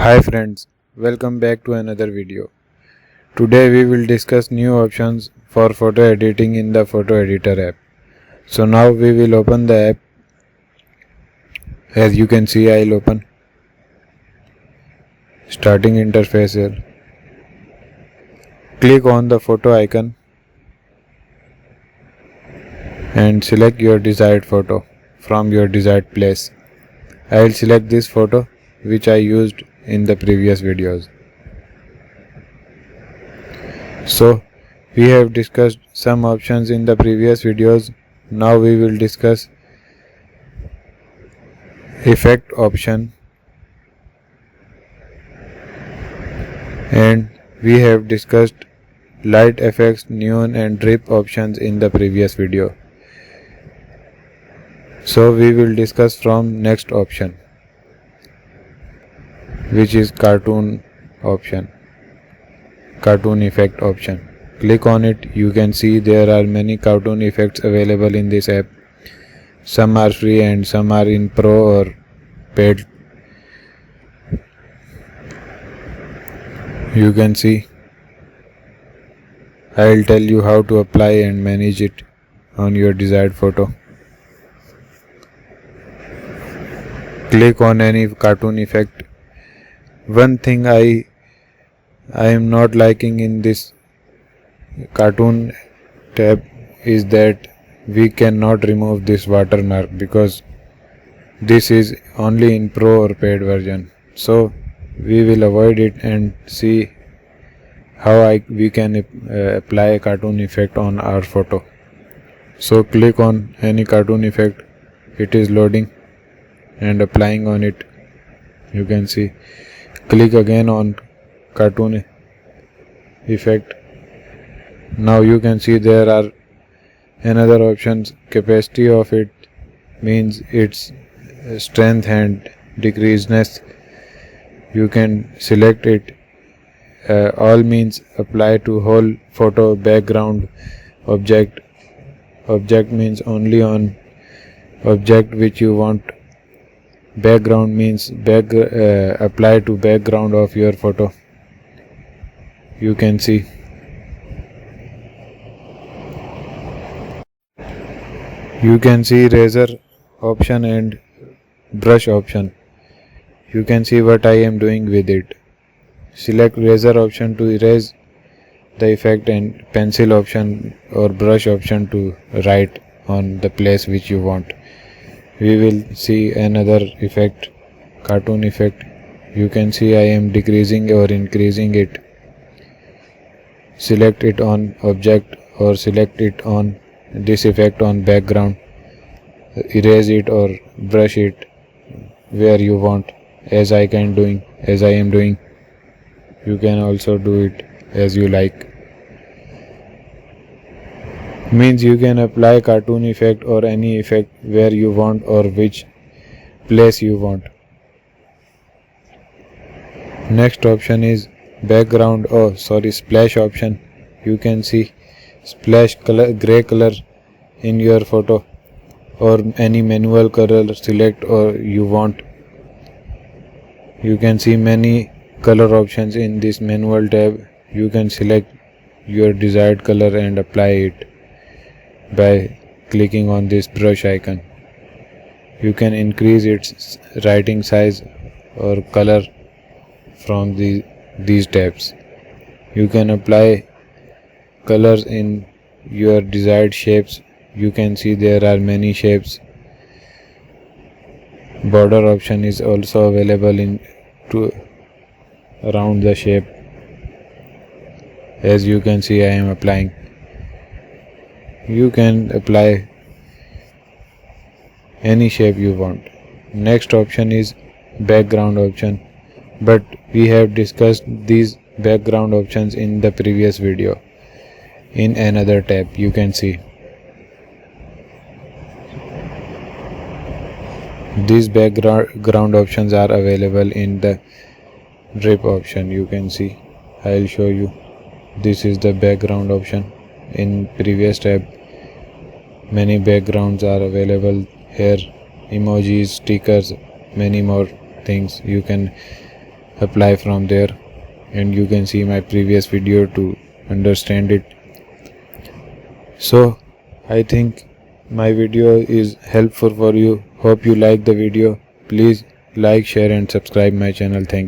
Hi friends, welcome back to another video. Today we will discuss new options for photo editing in the photo editor app. So now we will open the app. As you can see, I'll open starting interface here. Click on the photo icon and select your desired photo from your desired place. I'll select this photo which I used in the previous videos. So we have discussed some options in the previous videos. Now we will discuss effect option, and we have discussed light effects, neon and drip options in the previous video. So we will discuss from next option, which is cartoon option, cartoon effect option. Click on it. You can see there are many cartoon effects available in this app. Some are free and some are in pro or paid. You can see. I'll tell you how to apply and manage it on your desired photo. Click on any cartoon effect. One thing I am not liking in this cartoon tab is that we cannot remove this watermark because this is only in pro or paid version. So we will avoid it and see how we can apply a cartoon effect on our photo. So click on any cartoon effect. It is loading and applying on it. You can see. Click again on cartoon effect. Now you can see there are another options. Capacity of it means its strength and decreasedness. You can select it. All means apply to whole photo. Background object. Object means only on object which you want. Background means apply to background of your photo. You can see. You can see razor option and brush option. You can see what I am doing with it. Select razor option to erase the effect and pencil option or brush option to write on the place which you want. We will see another effect, cartoon effect. You can see I am decreasing or increasing it. Select it on object or select it on this effect on background. Erase it or brush it where you want, as I am doing. You can also do it as you like. Means you can apply cartoon effect or any effect where you want or which place you want. Next option is splash option. You can see splash color, gray color in your photo or any manual color select or you want. You can see many color options in this manual tab. You can select your desired color and apply it by clicking on this brush icon. You can increase its writing size or color from these tabs. You can apply colors in your desired shapes. You can see there are many shapes. Border option is also available around the shape. As you can see, I am applying. You can apply any shape you want. Next option is background option, but we have discussed these background options in the previous video in another tab. You can see these background options are available in the drip option. You can see. I'll show you. This is the background option. In previous tab, many backgrounds are available here. Emojis, stickers, many more things. You can apply from there, and you can see my previous video to understand it. So I think my video is helpful for you. Hope you like the video. Please like, share and subscribe my channel. Thank you.